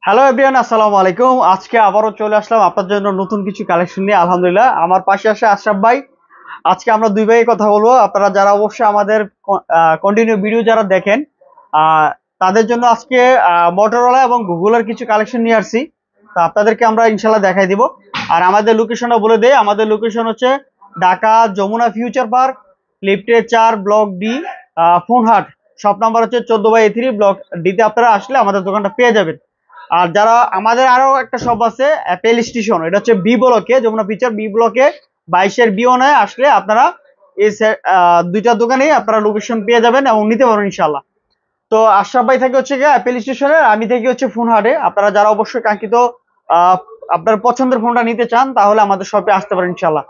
Hello everyone, আসসালামু আলাইকুম। আজকে আবারও চলে আসলাম আপনার জন্য নতুন কিছু কালেকশন নিয়ে। আলহামদুলিল্লাহ, আমার পাশে আসে আশরাফ ভাই। আজকে আমরা দুই ভাই কথা বলবো। আপনারা যারা অবশ্যই আমাদের কন্টিনিউ ভিডিও যারা দেখেন, তাদের জন্য আজকে মোটরোলা এবং গুগলের কিছু কালেকশন নিয়ে আসছি। তো আপনাদেরকে আমরা ইনশাল্লাহ দেখাই দিব। আর আমাদের লোকেশনটা বলে দেই, আমাদের লোকেশন হচ্ছে ঢাকা যমুনা ফিউচার পার্ক, লিফটে 4, ব্লক ডি, ফোনহাট। শপ নাম্বার হচ্ছে 14/3, ব্লক ডিতে আপনারা আসলে আমাদের দোকানটা পেয়ে যাবেন। আর যারা আমাদের আরো একটা শপ আছে অ্যাপেল স্টেশন, এটা হচ্ছে বি ব্লকে, যমুনা ফিচার বি ব্লকে 22-এর বিওনে আসলে আপনারা এই দুইটা দোকানেই আপনারা লোকেশন পেয়ে যাবেন এবং নিতে পারবেন ইনশাল্লাহ। তো আশরাফ ভাই থেকে হচ্ছে গিয়ে অ্যাপেল স্টেশনে, আমি থেকে হচ্ছে ফোনহাটে। আপনারা যারা অবশ্যই কাঙ্ক্ষিত আহ আপনার পছন্দের ফোনটা নিতে চান তাহলে আমাদের শপে আসতে পারেন ইনশাল্লাহ।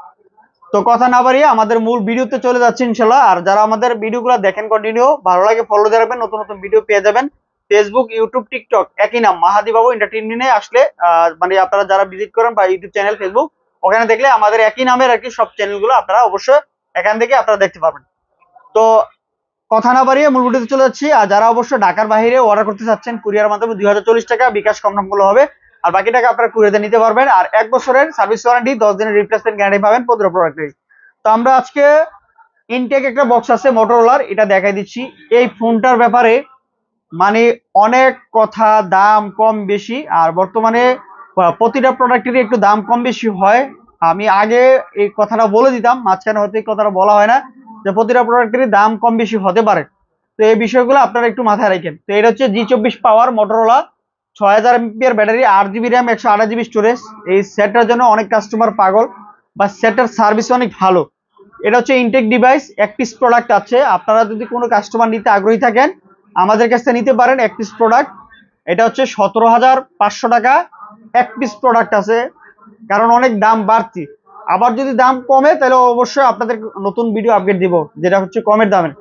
তো কথা না বাড়িয়ে আমাদের মূল ভিডিওতে চলে যাচ্ছে ইনশাল্লাহ। আর যারা আমাদের ভিডিওগুলো দেখেন কন্টিনিউ, ভালো লাগে ফলো দিয়ে রাখবেন, নতুন নতুন ভিডিও পেয়ে যাবেন। ফেসবুক, ইউটিউব, টিকটক একই নাম, মাহাদি বাবু এন্টারটেইনমেন্টে আসলে মানে আপনারা যারা ভিজিট করেন বা ইউটিউব চ্যানেল, ফেসবুক, ওখানে দেখলে আমাদের একই নামের আর কি সব চ্যানেলগুলো আপনারা অবশ্যই এখান থেকে আপনারা দেখতে পারবেন। তো কথা না বাড়িয়ে মূল ভিডিওতে চলে যাচ্ছি। আর যারা অবশ্যই ঢাকার বাইরে অর্ডার করতে চাচ্ছেন, কুরিয়ার মাধ্যমে 2040 টাকা বিকাশ কম করলে হবে। আর বাকি টাকা আপনারা কুরিয়ারে নিতে পারবেন। আর 1 বছরের সার্ভিস ওয়ারেন্টি, 10 দিনের রিপ্লেসমেন্ট গ্যারান্টি পাবেন প্রতিটা প্রোডাক্টে। তো আমরা আজকে ইনটেক একটা বক্স আছে মোটরোলার, এটা দেখাই দিচ্ছি। এই ফোনটার ব্যাপারে মানে অনেক কথা, দাম কম বেশি। আর বর্তমানে প্রতিটা প্রোডাক্টেরই একটু দাম কম বেশি হয়। আমি আগে এই কথাটা বলে দিতাম, মাঝখানে হয়তো এই কথাটা বলা হয় না, যে প্রতিটা প্রোডাক্টেরই দাম কম বেশি হতে পারে। তো এই বিষয়গুলো আপনারা একটু মাথায় রাখেন। তো এটা হচ্ছে G24 পাওয়ার মোটরোলা, 6000 এমপিআর battery, 8 GB RAM, 128 GB storage. এই সেটটার জন্য অনেক কাস্টমার পাগল, বা সেটটার সার্ভিস অনেক ভালো। এটা হচ্ছে ইনটেক ডিভাইস, এক পিস প্রোডাক্ট আছে। আপনারা যদি কোনো কাস্টমার নিতে আগ্রহী থাকেন আমাদের কাছ থেকে নিতে পারেন এক পিস প্রোডাক্ট। এটা হচ্ছে 17,500 টাকা এক পিস প্রোডাক্ট আছে, কারণ অনেক দাম বাড়তি। আবার যদি দাম কমে তাহলে অবশ্যই আপনাদের নতুন ভিডিও আপডেট দিব, যেটা হচ্ছে কমের দামের।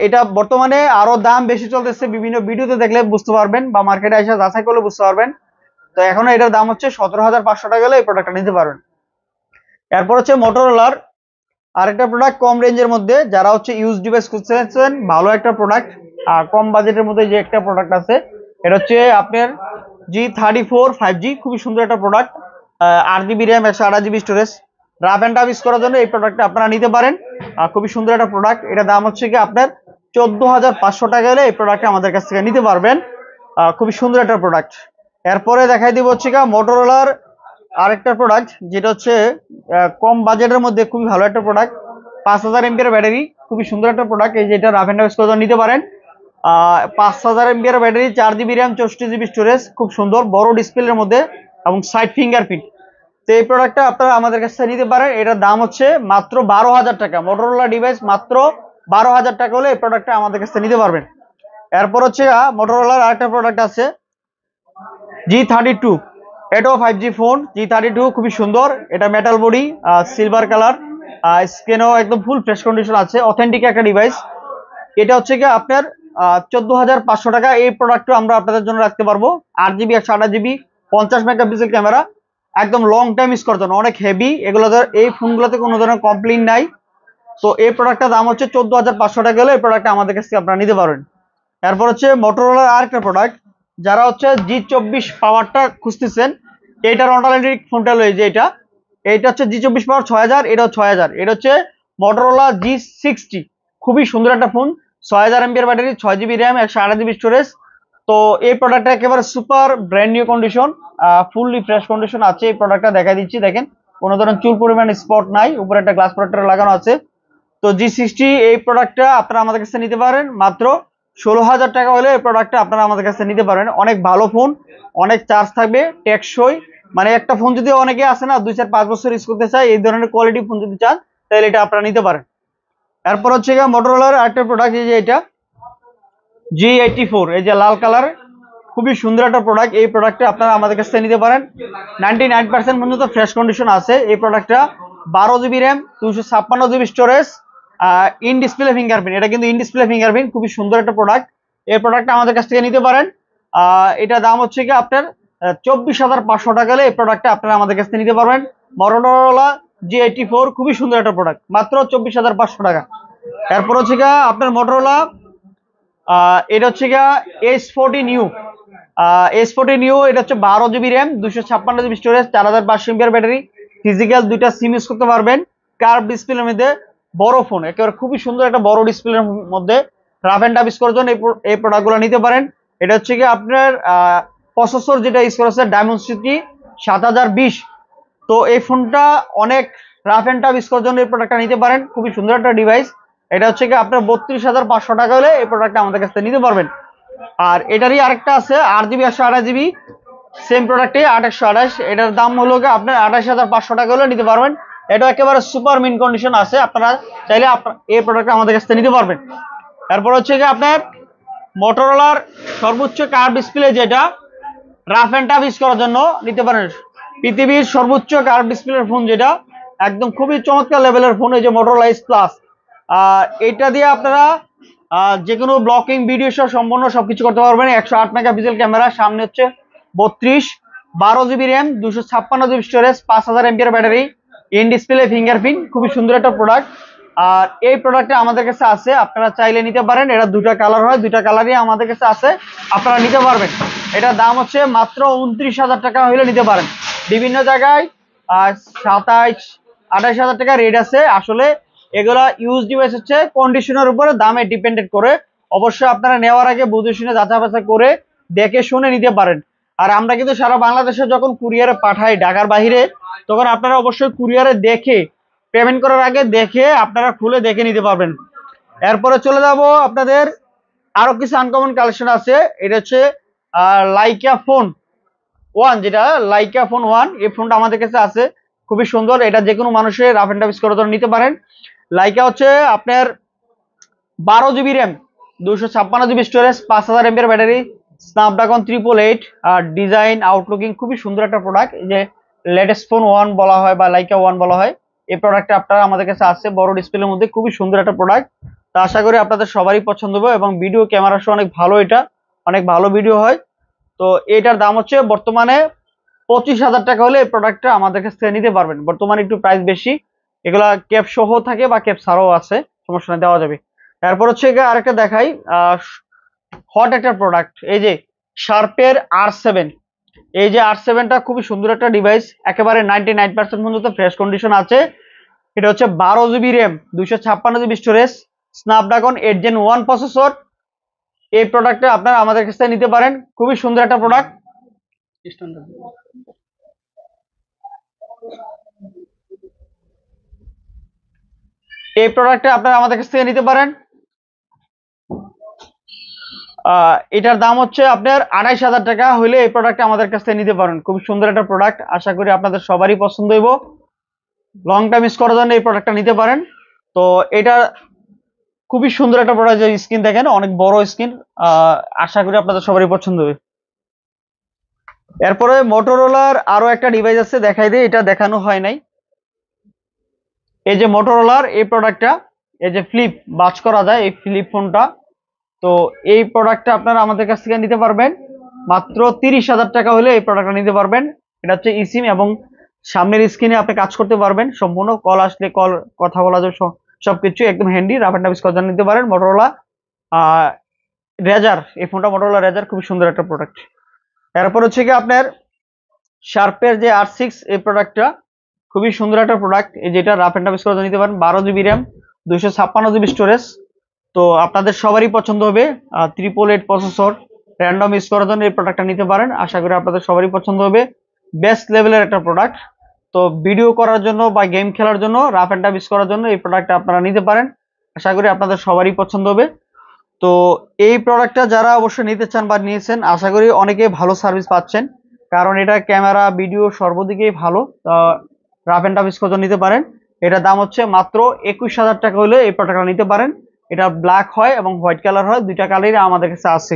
এটা বর্তমানে আরো দাম বেশি চলতেছে, বিভিন্ন ভিডিওতে দেখলে বুঝতে পারবেন বা মার্কেটে এসে যাচাই করলে বুঝতে পারবেন। তো এখন এটার দাম হচ্ছে 17,500 টাকা, গেলে এই প্রোডাক্টটা নিতে পারবেন। এরপর হচ্ছে মোটরোলার আরেকটা প্রোডাক্ট কম রেঞ্জের মধ্যে, যারা হচ্ছে ইউজ ডিভাইস খুঁজতেছেন, ভালো একটা প্রোডাক্ট আর কম বাজেটের মধ্যে যে একটা প্রোডাক্ট আছে, এটা হচ্ছে আপনার G34 5G, খুবই সুন্দর একটা product. 8 GB RAM, 128 GB storage. Rough and tough use করার জন্য এই প্রোডাক্টটা আপনারা নিতে পারেন। খুবই সুন্দর একটা প্রোডাক্ট। এটা দাম হচ্ছে কি আপনার 14,500 টাকা, হলে এই প্রোডাক্টটা আমাদের কাছ থেকে নিতে পারবেন। খুবই সুন্দর একটা প্রোডাক্ট। এরপরে দেখাই দিব হচ্ছে কি মোটরোলার আরেকটা প্রোডাক্ট, যেটা হচ্ছে কম বাজেটের মধ্যে খুবই ভালো একটা প্রোডাক্ট। 5000 এমপিআর ব্যাটারি, খুবই সুন্দর একটা প্রোডাক্ট। এই যেটা রাফ এন্ড টাফ নিতে পারেন। 5000 MPR battery, 4 GB RAM, 64 GB storage, খুব সুন্দর বড় ডিসপ্লের মধ্যে এবং সাইড ফিঙ্গারপ্রিন্ট। তো এই প্রোডাক্টটা আপনারা আমাদের কাছ থেকে নিতে পারেন। এটার দাম হচ্ছে মাত্র 12,000 টাকা। মোটরোলা ডিভাইস মাত্র 12,000 টাকা, হলে এই প্রোডাক্টটা আমাদের কাছ থেকে নিতে পারবেন। এরপর হচ্ছে মোটরোলার আরেকটা প্রোডাক্ট আছে G32, এটাও 5G ফোন। G32 খুবই সুন্দর, এটা মেটাল বডি, সিলভার কালার, স্ক্রিনও একদম ফুল ফ্রেশ কন্ডিশন আছে, অথেন্টিক একটা ডিভাইস। এটা হচ্ছে কি আপনার 14,500 টাকা। এই প্রোডাক্টও আমরা আপনাদের জন্য রাখতে পারবো। 8 জিবি, 128 জিবি, 50 মেগাপিক্সেল ক্যামেরা, একদম লং টাইম ইউজ করার জন্য, অনেক হেভি। এগুলো এই ফোনগুলোতে কোনো ধরনের কমপ্লেইন নাই। তো এই প্রোডাক্টটার দাম হচ্ছে 14,500 টাকা, হলে এই প্রোডাক্টটা আমাদের কাছ থেকে আপনারা নিতে পারবেন। এরপর হচ্ছে মোটরোলার আরেকটা প্রোডাক্ট, যারা হচ্ছে G24 পাওয়ারটা খুঁজতেছেন, এইটার অল্টারনেটিভ ফোনটা রয়েছে। এইটা হচ্ছে G24 পাওয়ার 6000, এটাও 6000। এটা হচ্ছে মোটরোলা G60, খুবই সুন্দর একটা ফোন। 6000 এমপিআর battery, 6 GB RAM, 128 GB storage. তো এই প্রোডাক্টটা একেবারে super brand new condition, fully fresh condition আছে। এই প্রোডাক্টটা দেখাই দিচ্ছি, দেখেন কোনো ধরনের চুল পরিমাণ স্পট নাই, উপরে একটা গ্লাস প্রোটেক্টর লাগানো আছে। তো G60 এই প্রোডাক্টটা আপনারা আমাদের কাছে নিতে পারেন মাত্র 16,000 টাকা, হলে এই প্রোডাক্টটা আপনারা আমাদের কাছে নিতে পারেন। অনেক ভালো ফোন, অনেক চার্জ থাকবে, টেকসই। মানে একটা ফোন যদি অনেকে আছে না 2-4-5 বছর ইউজ করতে চায়, এই ধরনের কোয়ালিটি ফোন যদি চান তাহলে এটা আপনারা নিতে পারেন। এরপর হচ্ছে মোটরোলার আরেকটা প্রোডাক্ট, এই যে এটা G84, এই যে লাল কালার, খুবই সুন্দর একটা প্রোডাক্ট। এই প্রোডাক্টটা আপনারা আমাদের কাছ থেকে নিতে পারেন। 99% পর্যন্ত ফ্রেশ কন্ডিশন আছে এই প্রোডাক্টটা। 12 GB RAM, 256 GB storage, in display fingerprint. এটা কিন্তু ইন ডিসপ্লে ফিঙ্গারপ্রিন্ট, খুবই সুন্দর একটা প্রোডাক্ট। এই প্রোডাক্টটা আমাদের কাছ থেকে নিতে পারেন। এটা দাম হচ্ছে কি আপনার 24,500 টাকা, হলে এই প্রোডাক্টটা আপনারা আমাদের কাছ থেকে নিতে পারবেন। মোটরোলা G84, খুবই সুন্দর একটা প্রোডাক্ট, মাত্র 24,500 টাকা। এরপর হচ্ছে আপনার মোটরোলা এটা হচ্ছে গিয়া S40 নিউ। S40 নিউ, এটা হচ্ছে 12 GB RAM, 256 GB storage, 4500 mAh battery, physical দুইটা সিম ইউজ করতে পারবেন। কার্ভ ডিসপ্লের মধ্যে বড় ফোন, একেবারে খুবই সুন্দর একটা বড় ডিসপ্লের মধ্যে রাফ এন্ড টাফ ইউজ করার জন্য এই প্রোডাক্টগুলো নিতে পারেন। এটা হচ্ছে কি আপনার প্রসেসর যেটা ইউজ করা হচ্ছে Dimensity 7020। তো এই ফোনটা অনেক রাফ এন্ড টাফ ইউজ করার জন্য এই প্রোডাক্টটা নিতে পারেন, খুবই সুন্দর একটা ডিভাইস। এটা হচ্ছে কি আপনার 32,500 টাকা হলে এই প্রোডাক্টটা আমাদের কাছ থেকে নিতে পারবেন। আর এটারই আরেকটা আছে 8 GB 128 GB, সেম প্রোডাক্টে 828, এটার দাম হলো আপনার 28,500 টাকা হলে নিতে পারবেন। এটা একেবারে সুপার মিন কন্ডিশন আছে, আপনারা চাইলে এই প্রোডাক্টটা আমাদের কাছ থেকে নিতে পারবেন। তারপর হচ্ছে কি আপনার মোটরোলার সর্বোচ্চ কার্ভ ডিসপ্লে, যেটা রাফ এন্ড টাফ ইউজ করার জন্য নিতে পারেন। পৃথিবীর সর্বোচ্চ কার্ভ ডিসপ্লের ফোন, যেটা একদম খুবই চমৎকার লেভেলের ফোন, এই যে মোটরোলা এস প্লাস। এটা দিয়ে আপনারা যে কোনো ব্লকিং ভিডিও সহ সম্পূর্ণ সবকিছু করতে পারবেন। 108 মেগাপিক্সেল ক্যামেরা, সামনে হচ্ছে 32, 12 GB RAM, 256 GB storage, 5000 mAh battery, in display fingerprint, খুবই সুন্দর একটা প্রোডাক্ট। আর এই প্রোডাক্টটা আমাদের কাছে আছে, আপনারা চাইলে নিতে পারেন। এটা দুটা কালার হয়, দুটা কালারই আমাদের কাছে আছে, আপনারা নিতে পারবেন। এটার দাম হচ্ছে মাত্র 29,000 টাকা হলে নিতে পারেন। বিভিন্ন জায়গায় 27, 28,000 টাকা রেট আছে। আসলে এগুলা ইউজ ডিভাইস হচ্ছে কন্ডিশনের উপরে দামে ডিপেন্ডেন্ট করে। অবশ্যই আপনারা নেওয়ার আগে বুঝে শুনে যাচাই বাছাই করে দেখে শুনে নিতে পারেন। আর আমরা কিন্তু সারা বাংলাদেশে যখন কুরিয়ারে পাঠাই ঢাকার বাইরে, তখন আপনারা অবশ্যই কুরিয়ারে দেখে পেমেন্ট করার আগে দেখে আপনারা খুলে দেখে নিতে পারবেন। এরপরে চলে যাব আপনাদের আরো কিছু আনকমন কালেকশন আছে। এটা হচ্ছে লাইকা ফোন 1, যেটা লাইকা ফোন 1, এই ফোনটা আমাদের কাছে আছে, খুবই সুন্দর। এটা যে কোনো মানুষের রাফ এন্ড টাফ ইউজ করার জন্য নিতে পারেন। লাইকা হচ্ছে আপনার 12 GB RAM, 256 GB storage, 5000 mAh battery, Snapdragon 888। আর ডিজাইন আউটলুকিং খুবই সুন্দর একটা প্রোডাক্ট, যে লেটেস্ট ফোন 1 বলা হয় বা লাইকা 1 বলা হয়। এই প্রোডাক্টটা আপনারা আমাদের কাছে আছে, বড় ডিসপ্লের মধ্যে, খুবই সুন্দর একটা প্রোডাক্ট। তো আশা করি আপনাদের সবারই পছন্দ হবে, এবং ভিডিও ক্যামেরা সহ অনেক ভালো, এটা অনেক ভালো ভিডিও হয়। তো এটার দাম হচ্ছে বর্তমানে 25,000 টাকা হলে এই প্রোডাক্টটা আমাদের কাছ থেকে নিতে পারবেন। বর্তমানে একটু প্রাইস বেশি, এগুলা ক্যাপ সহ থাকে বা ক্যাপ ছাড়াও আছে, সমস্যা নেই, দেওয়া যাবে। তারপর হচ্ছে আরেকটা দেখাই, হট একটা প্রোডাক্ট, এই যে শার্পের R7। এই যে R7টা খুবই সুন্দর একটা ডিভাইস, একেবারে 99% পর্যন্ত ফ্রেশ কন্ডিশন আছে। এটা হচ্ছে 12 GB RAM, 256 GB storage, Snapdragon 8 Gen 1 processor. এই প্রোডাক্টটা আপনারা আমাদের কাছ থেকে নিতে পারেন, খুবই সুন্দর একটা প্রোডাক্ট। এই প্রোডাক্টটা আপনারা আমাদের কাছ থেকে নিতে পারেন। এটার দাম হচ্ছে আপনার 28,000 টাকা হলে এই প্রোডাক্টটা আমাদের কাছ থেকে নিতে পারেন। খুব সুন্দর একটা প্রোডাক্ট, আশা করি আপনাদের সবারই পছন্দ হইব। লং টাইম ইউজ করার জন্য এই প্রোডাক্টটা নিতে পারেন। তো এটা খুবই সুন্দর একটা প্রোডাক্ট, যে স্ক্রিন দেখেন, অনেক বড় স্ক্রিন, আশা করি আপনাদের সবারই পছন্দ হবে। এরপরে মোটরোলার আরো একটা ডিভাইস আছে, দেখাই দিই, এটা দেখানো হয় নাই। এই যে মোটরোলার এই প্রোডাক্টটা, এই যে ফ্লিপ বাজ করা যায়, এই ফ্লিপ ফোনটা। তো এই প্রোডাক্টটা আপনারা আমাদের কাছ থেকে নিতে পারবেন মাত্র 30,000 টাকা হলে এই প্রোডাক্টটা নিতে পারবেন। এটা হচ্ছে ইসিম, এবং সামনের স্ক্রিনে আপনি কাজ করতে পারবেন, সম্পূর্ণ কল আসলে কল কথা বলা যাবে, সবকিছু একদম handy, rough and tough use করার জন্য নিতে পারেন। মোটরোলা রেজার, এই ফোনটা মোটরোলা রেজার, খুবই সুন্দর একটা প্রোডাক্ট। এরপর হচ্ছে কি আপনার শার্পের যে R6, এই প্রোডাক্টটা খুবই সুন্দর একটা প্রোডাক্ট, এই যেটা রাফ এন্ড টাফ ইউজ করার জন্য নিতে পারেন। 12 GB র্যাম, 256 GB স্টোরেজ। তো আপনাদের সবারই পছন্দ হবে, 888 প্রসেসর, র্যান্ডম ইউজ করার জন্য এই প্রোডাক্টটা নিতে পারেন। আশা করি আপনাদের সবারই পছন্দ হবে, বেস্ট লেভেলের একটা প্রোডাক্ট। তো ভিডিও করার জন্য বা গেম খেলার জন্য, রাফ এন্ড টাফ ইউজ করার জন্য এই প্রোডাক্টটা আপনারা নিতে পারেন। আশা করি আপনাদের সবারই পছন্দ হবে। তো এই প্রোডাক্টটা যারা অবশ্যই নিতে চান বা নিয়েছেন, আশা করি অনেকে ভালো সার্ভিস পাচ্ছেন, কারণ এটা ক্যামেরা ভিডিও সর্বদিকেই ভালো। রাফ এন্ড টাফ ইউজ করার জন্য নিতে পারেন। এটার দাম হচ্ছে মাত্র 21,000 টাকা হলে এই প্রোডাক্টটা নিতে পারেন। এটা ব্ল্যাক হয় এবং হোয়াইট কালার হয়, দুইটা কালারই আমাদের কাছে আছে।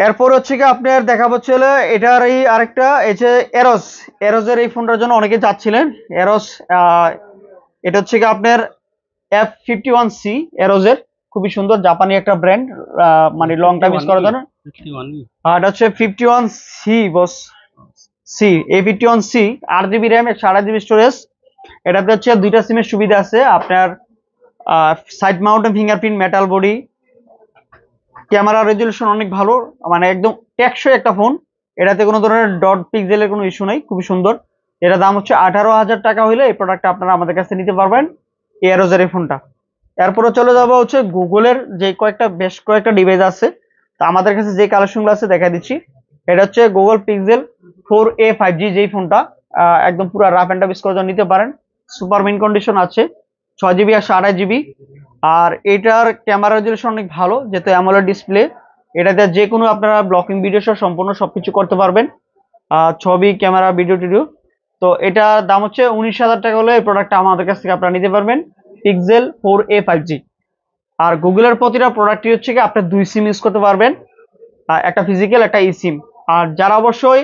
এরপর হচ্ছে কি আপনার দেখা হচ্ছে এটার এই আরেকটা, এই যে এরোজের এই ফোনটার জন্য অনেকে চাচ্ছিলেন। এরোস, এটা হচ্ছে কি আপনার F51C, এরোজের খুবই সুন্দর জাপানি একটা ব্র্যান্ড, মানে লং টাইম ইউজ করার জন্য। এটা হচ্ছে 51C boss, C, A51C, 8 GB RAM, 8.5 GB storage. এটাতে হচ্ছে দুইটা সিমের সুবিধা আছে আপনার, side mounted fingerprint, metal body, camera resolution অনেক ভালো, মানে একদম টেকসই একটা ফোন। এটাতে কোনো ধরনের ডট পিক্সেলের কোনো ইস্যু নাই, খুবই সুন্দর। এটা দাম হচ্ছে 18,000 টাকা হলে এই প্রোডাক্টটা আপনারা আমাদের কাছে নিতে পারবেন, এয়ারোজের এই ফোনটা। এরপরে চলে যাবো হচ্ছে গুগলের যে বেশ কয়েকটা ডিভাইস আছে, তো আমাদের কাছে যে কালেকশনগুলো আছে দেখা দিচ্ছি। এটা হচ্ছে গুগল পিক্সেল 4a 5G, যেই ফোনটা একদম পুরো রাফ অ্যান্ড টাফ ইউজ করার জন্য নিতে পারেন। সুপার মিন কন্ডিশন আছে, 6 GB আর 2.5 GB। আর এটার ক্যামেরা রেজলিউশন অনেক ভালো, যেহেতু অ্যামোলেড ডিসপ্লে। এটাতে যে কোনো আপনারা ব্লকিং ভিডিও সহ সম্পূর্ণ সবকিছু করতে পারবেন, ছবি, ক্যামেরা, ভিডিও টিডিও। তো এটা দাম হচ্ছে 19,000 টাকা হলে এই প্রোডাক্টটা আমাদের কাছ থেকে আপনারা নিতে পারবেন, পিক্সেল 4a 5G। আর গুগলের প্রতিটা প্রোডাক্টই হচ্ছে কি আপনি 2 সিম ইউজ করতে পারবেন, একটা ফিজিক্যাল একটা ই সিম। আর যারা অবশ্যই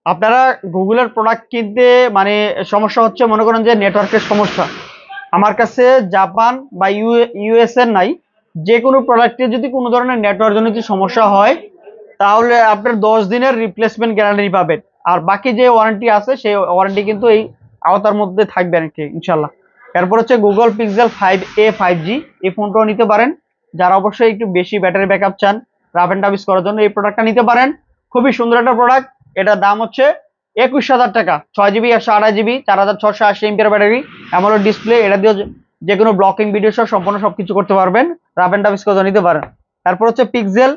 আপনারা গুগলের প্রোডাক্ট কিনতে মানে সমস্যা হচ্ছে, মনে করেন যে নেটওয়ার্কের সমস্যা, আমার কাছে জাপান বা ইউএস এর নাই, যে কোনো প্রোডাক্টে যদি কোনো ধরনের নেটওয়ার্ক জনিত সমস্যা হয় তাহলে আপনার 10 দিনের রিপ্লেসমেন্ট গ্যারান্টি পাবেন। আর বাকি যে ওয়ারেন্টি আছে সেই ওয়ারেন্টি কিন্তু এই আওতার মধ্যে থাকবে আর কি, ইনশাল্লাহ। এরপর হচ্ছে গুগল পিক্সেল 5a 5G, এই ফোনটাও নিতে পারেন। যারা অবশ্যই একটু বেশি ব্যাটারি ব্যাকআপ চান রাফ এন্ড টাফ ইউজ করার জন্য এই প্রোডাক্টটা নিতে পারেন। খুবই সুন্দর একটা প্রোডাক্ট। এটার দাম হচ্ছে 21,000 টাকা, 6 GB আর 2.5 GB, 4680 MPR battery, AMOLED display. এটা দিয়ে যে কোনো ব্লকিং ভিডিও সহ সম্পূর্ণ সবকিছু করতে পারবেন, রাফ এন্ড টাফ ইউজ করার জন্য নিতে পারেন। তারপর হচ্ছে পিক্সেল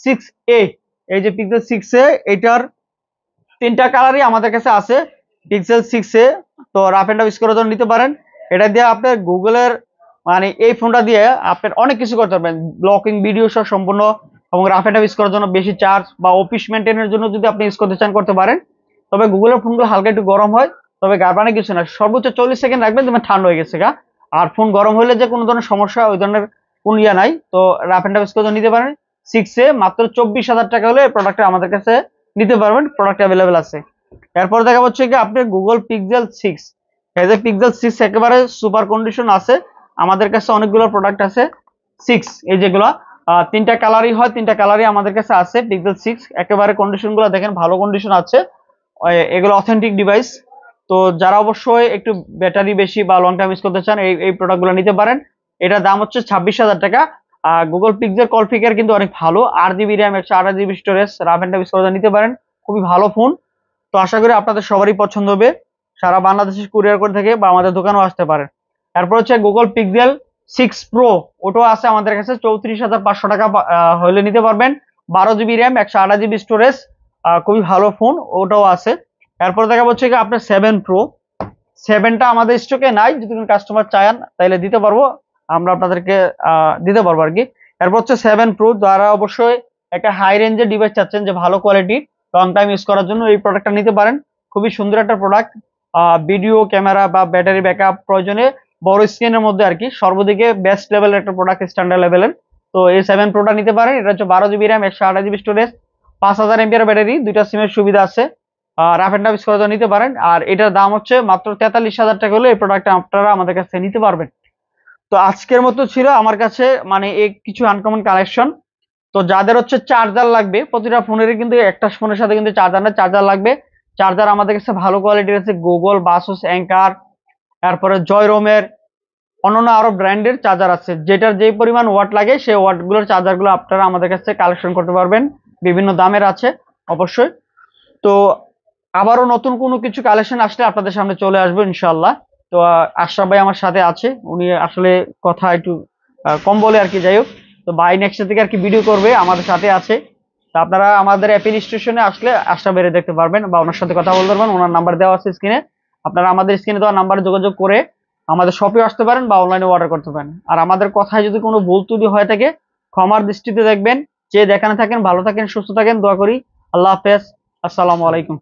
6a, এই যে পিক্সেল 6a, এটার 3টা কালারই আমাদের কাছে আছে, পিক্সেল 6a। তো রাফ এন্ড টাফ ইউজ করার জন্য নিতে পারেন। এটা দিয়ে আপনার গুগলের মানে এই ফোনটা দিয়ে আপনার অনেক কিছু করতে পারবেন, ব্লকিং ভিডিও সহ সম্পূর্ণ, এবং রাফ এন্ড টাফ ইউজ করার জন্য বেশি চার্জ বা অফিস মেনটেনের জন্য যদি আপনি ইউজ করতে চান করতে পারেন। তবে গুগলের ফোনগুলো হালকা একটু গরম হয়, তবে গারবানে কিছু না, সর্বোচ্চ 40 সেকেন্ড রাখবেন তুমি ঠান্ডা হয়ে গেছে গা। আর ফোন গরম হলে যে কোনো ধরনের সমস্যা ওই ধরনের কোন ইয়া নাই। তো রাফ এন্ড টাফ ইউজ করার জন্য নিতে পারেন। 6a মাত্র 24,000 টাকা হলে এই প্রোডাক্টটা আমাদের কাছে নিতে পারবেন, প্রোডাক্ট অ্যাভেলেবেল আছে। এরপর দেখা হচ্ছে কি আপনি গুগল পিক্সেল 6, এই যে পিক্সেল 6 একেবারে সুপার কন্ডিশন আছে, আমাদের কাছে অনেকগুলো প্রোডাক্ট আছে 6, এই যেগুলো 3টা কালারই হয়, 3টা কালারই আমাদের কাছে আছে। পিক্সেল 6 একেবারে কন্ডিশন গুলো দেখেন ভালো কন্ডিশন আছে, এগুলো অথেন্টিক ডিভাইস। তো যারা অবশ্যই একটু ব্যাটারি বেশি বা লং টাইম ইউজ করতে চান এই প্রোডাক্টগুলো নিতে পারেন। এটার দাম হচ্ছে 26,000 টাকা। আর গুগল পিক্সেল কনফিগার কিন্তু অনেক ভালো, 8 GB RAM, 128 GB storage, rough and tough use করে নিতে পারেন, খুবই ভালো ফোন। তো আশা করি আপনাদের সবারই পছন্দ হবে। সারা বাংলাদেশে কুরিয়ার করে থেকে বা আমাদের দোকানেও আসতে পারেন। তারপর হচ্ছে গুগল পিক্সেল 6 প্রো, ওটাও আছে আমাদের কাছে, 34,500 টাকা হলে নিতে পারবেন, 12 GB র্যাম, 128 GB স্টোরেজ, খুবই ভালো ফোন, ওটাও আছে। এরপর দেখা হচ্ছে কি আপনার 7 প্রো, 7টা আমাদের স্টকে নাই, যদি কোনো কাস্টমার চান তাহলে দিতে পারবো, আমরা আপনাদেরকে দিতে পারবো আর কি। এরপর হচ্ছে 7 প্রো, যারা অবশ্যই একটা হাই রেঞ্জের ডিভাইস চাচ্ছেন যে ভালো কোয়ালিটি লং টাইম ইউজ করার জন্য এই প্রোডাক্টটা নিতে পারেন, খুবই সুন্দর একটা প্রোডাক্ট। ভিডিও, ক্যামেরা বা ব্যাটারি ব্যাকআপ প্রয়োজনে বড় স্ক্রিনের মধ্যে আর কি সর্বদিকে বেস্ট লেভেলের একটা প্রোডাক্ট, স্ট্যান্ডার্ড লেভেলের। তো এই 7 প্রোটা নিতে পারেন। এটা হচ্ছে 12 GB RAM, 128 GB storage, 5000 MPR battery, 2টা সিমের সুবিধা আছে, রাফ এন্ড টাফ ইউজ করার জন্য নিতে পারেন। আর এটার দাম হচ্ছে মাত্র 43,000 টাকা হলে এই প্রোডাক্টটা আপনারা আমাদের কাছে নিতে পারবেন। তো আজকের মতো ছিল আমার কাছে মানে এই কিছু আনকমন কালেকশন। তো যাদের হচ্ছে চার্জার লাগবে, প্রতিটা ফোনেরই কিন্তু একটা ফোনের সাথে কিন্তু চার্জার লাগবে। চার্জার আমাদের কাছে ভালো কোয়ালিটির আছে, গুগল, বাসুস, অ্যাঙ্কার, তারপরে জয়রোমের, অন্যান্য আরো ব্র্যান্ডের চার্জার আছে। যেটার যে পরিমাণ ওয়াট লাগে সেই ওয়াট গুলোর চার্জার গুলো আপনারা আমাদের কাছে কালেকশন করতে পারবেন, বিভিন্ন দামের আছে অবশ্যই। তো আবারও নতুন কোনো কিছু কালেকশন আসলে আপনাদের সামনে চলে আসবো ইনশাল্লাহ। তো আশরাফ ভাই আমার সাথে আছে, উনি আসলে কথা একটু কম বলে আর কি, যাই হোক। তো ভাই নেক্সট থেকে আর কি ভিডিও করবে, আমাদের সাথে আছে। তো আপনারা আমাদের অ্যাপেল স্টেশনে আসলে আশরাফ ভাইরে দেখতে পারবেন বা ওনার সাথে কথা বলতে পারবেন, ওনার নাম্বার দেওয়া আছে স্ক্রিনে। আপনারা আমাদের স্ক্রিনে দেওয়া নাম্বারে যোগাযোগ করে আমাদের শপে আসতে পারেন বা অনলাইনে অর্ডার করতে পারেন। আর আমাদের কথায় যদি কোনো ভুল ত্রুটি হয়ে থাকে ক্ষমার দৃষ্টিতে দেখবেন। যে যেখানে থাকেন ভালো থাকেন, সুস্থ থাকেন, দোয়া করি। আল্লাহ হাফেজ, আসসালামু আলাইকুম।